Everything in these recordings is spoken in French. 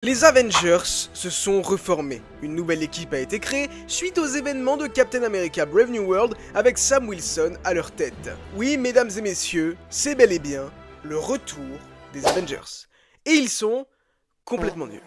Les Avengers se sont reformés. Une nouvelle équipe a été créée suite aux événements de Captain America Brave New World avec Sam Wilson à leur tête. Oui, mesdames et messieurs, c'est bel et bien le retour des Avengers. Et ils sont complètement nuls.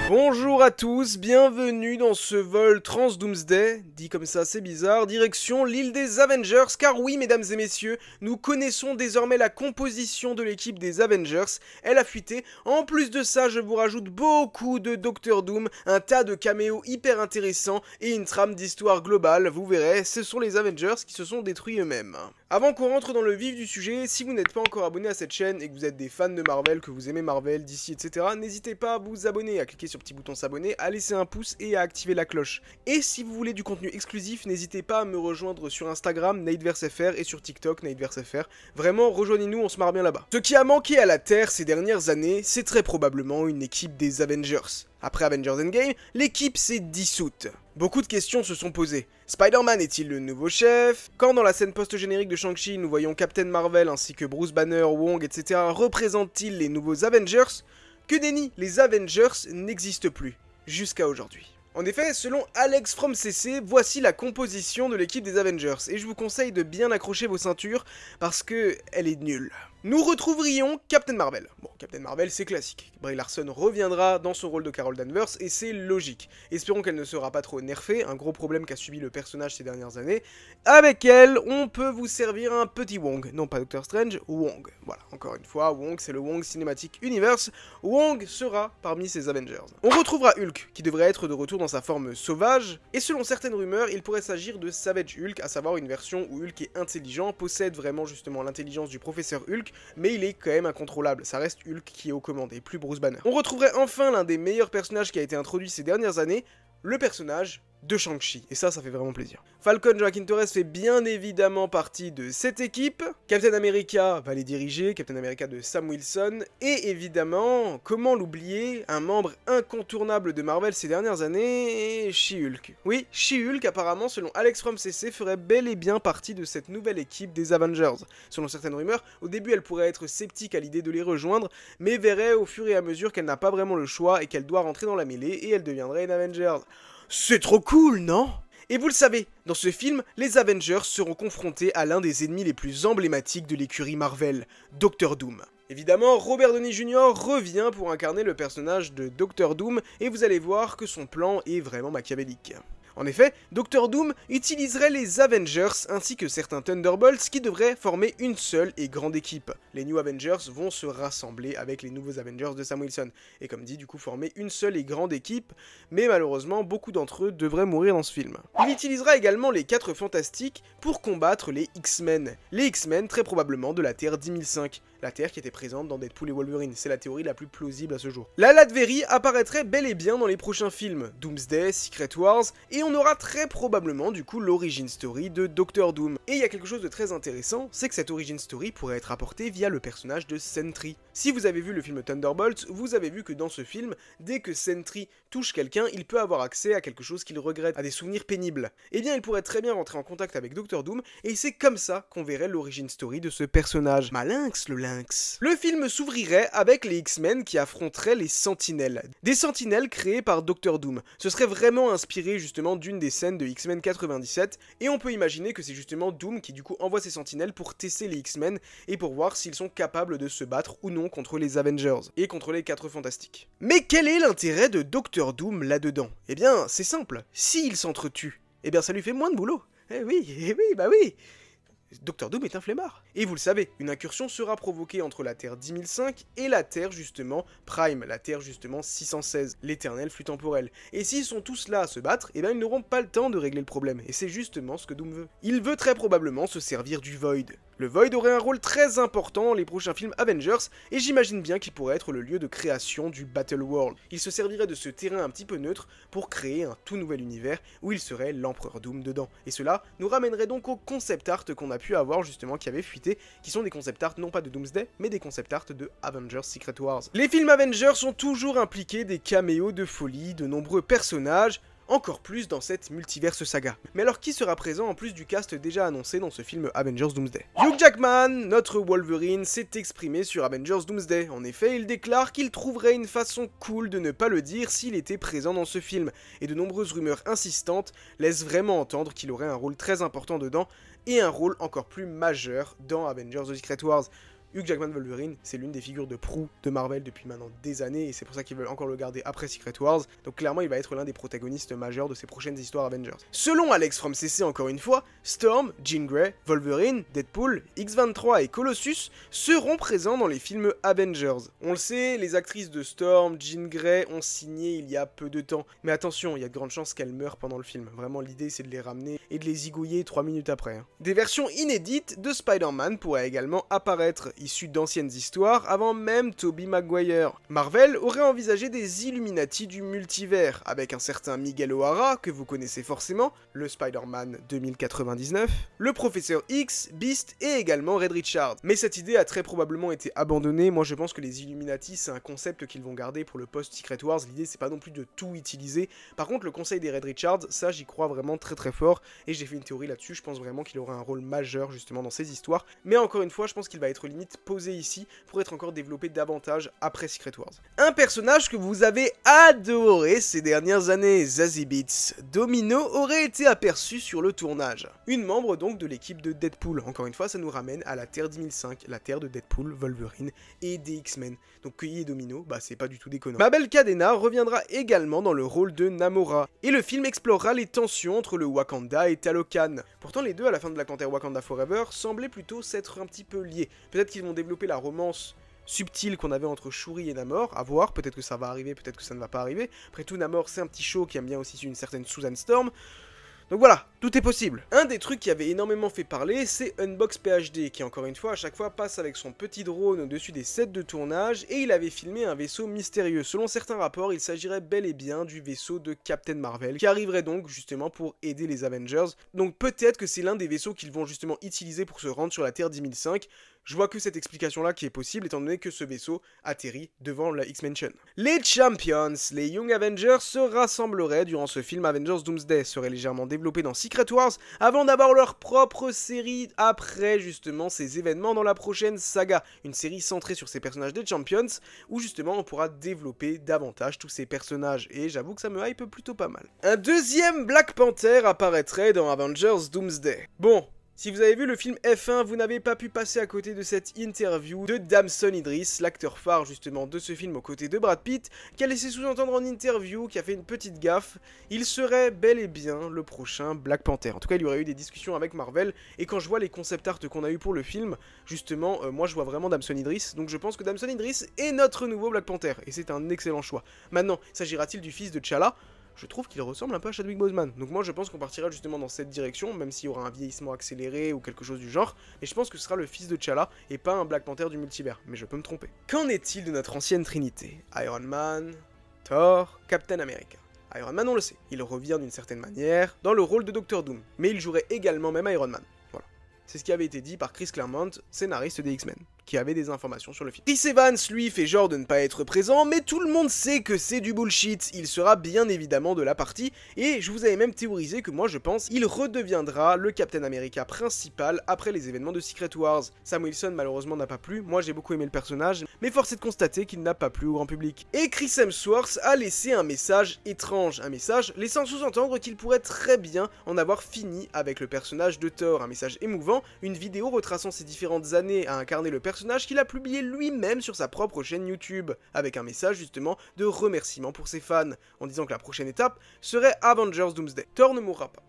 Bonjour à tous, bienvenue dans ce vol Trans-Doomsday, dit comme ça c'est bizarre, direction l'île des Avengers, car oui mesdames et messieurs, nous connaissons désormais la composition de l'équipe des Avengers, elle a fuité, en plus de ça je vous rajoute beaucoup de Doctor Doom, un tas de caméos hyper intéressants et une trame d'histoire globale, vous verrez, ce sont les Avengers qui se sont détruits eux-mêmes. Avant qu'on rentre dans le vif du sujet, si vous n'êtes pas encore abonné à cette chaîne et que vous êtes des fans de Marvel, que vous aimez Marvel, DC, etc., n'hésitez pas à vous abonner, à cliquer sur le petit bouton s'abonner, à laisser un pouce et à activer la cloche. Et si vous voulez du contenu exclusif, n'hésitez pas à me rejoindre sur Instagram, NateVerseFR, et sur TikTok, NateVerseFR. Vraiment, rejoignez-nous, on se marre bien là-bas. Ce qui a manqué à la Terre ces dernières années, c'est très probablement une équipe des Avengers. Après Avengers Endgame, l'équipe s'est dissoute. Beaucoup de questions se sont posées. Spider-Man est-il le nouveau chef? Quand dans la scène post-générique de Shang-Chi, nous voyons Captain Marvel ainsi que Bruce Banner, Wong, etc. représentent-ils les nouveaux Avengers? Que nenni, les Avengers n'existent plus, jusqu'à aujourd'hui. En effet, selon Alex from CC, voici la composition de l'équipe des Avengers, et je vous conseille de bien accrocher vos ceintures, parce que elle est nulle. Nous retrouverions Captain Marvel. Bon, Captain Marvel, c'est classique. Brie Larson reviendra dans son rôle de Carol Danvers, et c'est logique. Espérons qu'elle ne sera pas trop nerfée, un gros problème qu'a subi le personnage ces dernières années. Avec elle, on peut vous servir un petit Wong. Non pas Doctor Strange, Wong. Voilà, encore une fois, Wong, c'est le Wong Cinematic Universe. Wong sera parmi ces Avengers. On retrouvera Hulk, qui devrait être de retour dans sa forme sauvage, et selon certaines rumeurs, il pourrait s'agir de Savage Hulk, à savoir une version où Hulk est intelligent, possède vraiment justement l'intelligence du professeur Hulk, mais il est quand même incontrôlable, ça reste Hulk qui est aux commandes, et plus Bruce Banner. On retrouverait enfin l'un des meilleurs personnages qui a été introduit ces dernières années, le personnage de Shang-Chi, et ça fait vraiment plaisir. Falcon Joaquin Torres fait bien évidemment partie de cette équipe, Captain America va les diriger, Captain America de Sam Wilson, et évidemment, comment l'oublier, un membre incontournable de Marvel ces dernières années, She-Hulk. Oui, She-Hulk apparemment, selon Alex from CC, ferait bel et bien partie de cette nouvelle équipe des Avengers. Selon certaines rumeurs, au début elle pourrait être sceptique à l'idée de les rejoindre, mais verrait au fur et à mesure qu'elle n'a pas vraiment le choix et qu'elle doit rentrer dans la mêlée, et elle deviendrait une Avengers. C'est trop cool, non? Et vous le savez, dans ce film, les Avengers seront confrontés à l'un des ennemis les plus emblématiques de l'écurie Marvel, Doctor Doom. Évidemment, Robert Downey Jr. revient pour incarner le personnage de Doctor Doom, et vous allez voir que son plan est vraiment machiavélique. En effet, Doctor Doom utiliserait les Avengers ainsi que certains Thunderbolts qui devraient former une seule et grande équipe. Les New Avengers vont se rassembler avec les nouveaux Avengers de Sam Wilson, et comme dit, du coup former une seule et grande équipe, mais malheureusement beaucoup d'entre eux devraient mourir dans ce film. Il utilisera également les 4 Fantastiques pour combattre les X-Men. Les X-Men très probablement de la Terre 10005. La Terre qui était présente dans Deadpool et Wolverine, c'est la théorie la plus plausible à ce jour. La Latverie apparaîtrait bel et bien dans les prochains films, Doomsday, Secret Wars, et on aura très probablement du coup l'origin story de Doctor Doom. Et il y a quelque chose de très intéressant, c'est que cette origin story pourrait être apportée via le personnage de Sentry. Si vous avez vu le film Thunderbolts, vous avez vu que dans ce film, dès que Sentry touche quelqu'un, il peut avoir accès à quelque chose qu'il regrette, à des souvenirs pénibles. Eh bien il pourrait très bien rentrer en contact avec Doctor Doom, et c'est comme ça qu'on verrait l'origin story de ce personnage. Malinx le lynx. Le film s'ouvrirait avec les X-Men qui affronteraient les Sentinelles. Des Sentinelles créées par Doctor Doom. Ce serait vraiment inspiré justement d'une des scènes de X-Men 97, et on peut imaginer que c'est justement Doom qui du coup envoie ses Sentinelles pour tester les X-Men et pour voir s'ils sont capables de se battre ou non contre les Avengers et contre les 4 Fantastiques. Mais quel est l'intérêt de Doctor Doom là-dedans? Eh bien, c'est simple. S'il s'entretue, eh bien ça lui fait moins de boulot. Eh oui, bah oui. Doctor Doom est un flemmard. Et vous le savez, une incursion sera provoquée entre la Terre 10005 et la Terre justement Prime, la Terre justement 616, l'éternel flux temporel. Et s'ils sont tous là à se battre, eh bien ils n'auront pas le temps de régler le problème, et c'est justement ce que Doom veut. Il veut très probablement se servir du Void. Le Void aurait un rôle très important dans les prochains films Avengers, et j'imagine bien qu'il pourrait être le lieu de création du Battle World. Il se servirait de ce terrain un petit peu neutre pour créer un tout nouvel univers où il serait l'Empereur Doom dedans. Et cela nous ramènerait donc au concept art qu'on a pu avoir justement qui avait fuité, qui sont des concept art non pas de Doomsday, mais des concept art de Avengers Secret Wars. Les films Avengers ont toujours impliqué des caméos de folie de nombreux personnages. encore plus dans cette multiverse saga. Mais alors qui sera présent en plus du cast déjà annoncé dans ce film Avengers Doomsday? Hugh Jackman, notre Wolverine, s'est exprimé sur Avengers Doomsday. En effet, il déclare qu'il trouverait une façon cool de ne pas le dire s'il était présent dans ce film, et de nombreuses rumeurs insistantes laissent vraiment entendre qu'il aurait un rôle très important dedans, et un rôle encore plus majeur dans Avengers The Secret Wars. Hugh Jackman Wolverine, c'est l'une des figures de proue de Marvel depuis maintenant des années, et c'est pour ça qu'ils veulent encore le garder après Secret Wars, donc clairement il va être l'un des protagonistes majeurs de ces prochaines histoires Avengers. Selon Alex from CC encore une fois, Storm, Jean Grey, Wolverine, Deadpool, X-23 et Colossus seront présents dans les films Avengers. On le sait, les actrices de Storm, Jean Grey ont signé il y a peu de temps, mais attention, il y a de grandes chances qu'elles meurent pendant le film, vraiment l'idée c'est de les ramener et de les zigouiller 3 minutes après. Des versions inédites de Spider-Man pourraient également apparaître, issus d'anciennes histoires avant même Tobey Maguire. Marvel aurait envisagé des Illuminati du multivers, avec un certain Miguel O'Hara, que vous connaissez forcément, le Spider-Man 2099, le Professeur X, Beast et également Red Richards. Mais cette idée a très probablement été abandonnée. Moi je pense que les Illuminati c'est un concept qu'ils vont garder pour le post-Secret Wars. L'idée c'est pas non plus de tout utiliser. Par contre le conseil des Red Richards, ça j'y crois vraiment très très fort, et j'ai fait une théorie là-dessus. Je pense vraiment qu'il aura un rôle majeur justement dans ces histoires, mais encore une fois je pense qu'il va être limite posé ici pour être encore développé davantage après Secret Wars. Un personnage que vous avez adoré ces dernières années, Zazie Beetz. Domino aurait été aperçu sur le tournage. Une membre donc de l'équipe de Deadpool. Encore une fois ça nous ramène à la Terre 1005, la Terre de Deadpool, Wolverine et des X-Men. Donc cueillir Domino, bah c'est pas du tout déconnant. Mabel Cadena reviendra également dans le rôle de Namora, et le film explorera les tensions entre le Wakanda et Talocan. Pourtant les deux à la fin de Black Panther Wakanda Forever semblaient plutôt s'être un petit peu liés. Peut-être qu'ils vont développer la romance subtile qu'on avait entre Shuri et Namor, à voir, peut-être que ça va arriver, peut-être que ça ne va pas arriver. Après tout, Namor c'est un petit show qui aime bien aussi une certaine Susan Storm. Donc voilà, tout est possible. Un des trucs qui avait énormément fait parler, c'est Unbox PhD, qui encore une fois, à chaque fois, passe avec son petit drone au-dessus des sets de tournage, et il avait filmé un vaisseau mystérieux. Selon certains rapports, il s'agirait bel et bien du vaisseau de Captain Marvel, qui arriverait donc justement pour aider les Avengers. Donc peut-être que c'est l'un des vaisseaux qu'ils vont justement utiliser pour se rendre sur la Terre 10005. Je vois que cette explication-là qui est possible, étant donné que ce vaisseau atterrit devant la X-Mansion. Les Champions, les Young Avengers, se rassembleraient durant ce film Avengers Doomsday, seraient légèrement développés dans Secret Wars, avant d'avoir leur propre série après justement ces événements dans la prochaine saga. Une série centrée sur ces personnages des Champions, où justement on pourra développer davantage tous ces personnages, et j'avoue que ça me hype plutôt pas mal. Un deuxième Black Panther apparaîtrait dans Avengers Doomsday. Bon, si vous avez vu le film F1, vous n'avez pas pu passer à côté de cette interview de Damson Idris, l'acteur phare justement de ce film aux côtés de Brad Pitt, qui a laissé sous-entendre en interview, qui a fait une petite gaffe, il serait bel et bien le prochain Black Panther. En tout cas, il y aurait eu des discussions avec Marvel, et quand je vois les concept art qu'on a eu pour le film, justement, moi je vois vraiment Damson Idris, donc je pense que Damson Idris est notre nouveau Black Panther, et c'est un excellent choix. Maintenant, s'agira-t-il du fils de T'Challa ? Je trouve qu'il ressemble un peu à Chadwick Boseman. Donc moi je pense qu'on partira justement dans cette direction, même s'il y aura un vieillissement accéléré ou quelque chose du genre, mais je pense que ce sera le fils de T'Challa et pas un Black Panther du multivers, mais je peux me tromper. Qu'en est-il de notre ancienne trinité? Iron Man, Thor, Captain America. Iron Man on le sait, il revient d'une certaine manière dans le rôle de Doctor Doom, mais il jouerait également même Iron Man. Voilà. C'est ce qui avait été dit par Chris Claremont, scénariste des X-Men, qui avait des informations sur le film. Chris Evans, lui, fait genre de ne pas être présent, mais tout le monde sait que c'est du bullshit. Il sera bien évidemment de la partie, et je vous avais même théorisé que moi je pense il redeviendra le Captain America principal après les événements de Secret Wars. Sam Wilson malheureusement n'a pas plu, moi j'ai beaucoup aimé le personnage, mais force est de constater qu'il n'a pas plu au grand public. Et Chris Hemsworth a laissé un message étrange, un message laissant sous-entendre qu'il pourrait très bien en avoir fini avec le personnage de Thor, un message émouvant, une vidéo retraçant ses différentes années à incarner le personnage qu'il a publié lui-même sur sa propre chaîne YouTube, avec un message justement de remerciement pour ses fans, en disant que la prochaine étape serait Avengers Doomsday. Thor ne mourra pas.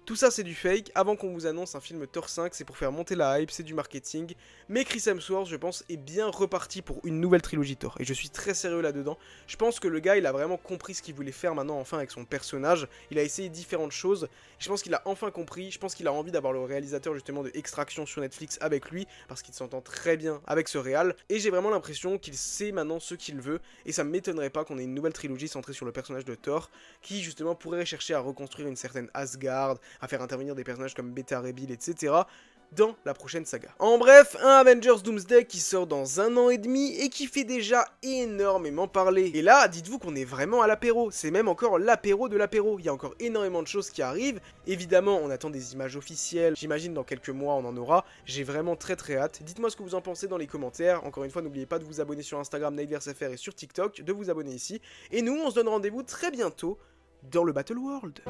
Tout ça c'est du fake, avant qu'on vous annonce un film Thor 5, c'est pour faire monter la hype, c'est du marketing, mais Chris Hemsworth je pense est bien reparti pour une nouvelle trilogie Thor, et je suis très sérieux là-dedans. Je pense que le gars il a vraiment compris ce qu'il voulait faire maintenant enfin avec son personnage, il a essayé différentes choses, je pense qu'il a enfin compris, je pense qu'il a envie d'avoir le réalisateur justement de Extraction sur Netflix avec lui, parce qu'il s'entend très bien avec ce réal, et j'ai vraiment l'impression qu'il sait maintenant ce qu'il veut, et ça m'étonnerait pas qu'on ait une nouvelle trilogie centrée sur le personnage de Thor, qui justement pourrait chercher à reconstruire une certaine Asgard, à faire intervenir des personnages comme Beta Ray Bill, etc. dans la prochaine saga. En bref, un Avengers Doomsday qui sort dans 1 an et demi et qui fait déjà énormément parler. Et là, dites-vous qu'on est vraiment à l'apéro, c'est même encore l'apéro de l'apéro, il y a encore énormément de choses qui arrivent. Évidemment, on attend des images officielles, j'imagine dans quelques mois on en aura, j'ai vraiment très hâte. Dites-moi ce que vous en pensez dans les commentaires, encore une fois n'oubliez pas de vous abonner sur Instagram, NightVersFR et sur TikTok, de vous abonner ici. Et nous, on se donne rendez-vous très bientôt dans le Battle World.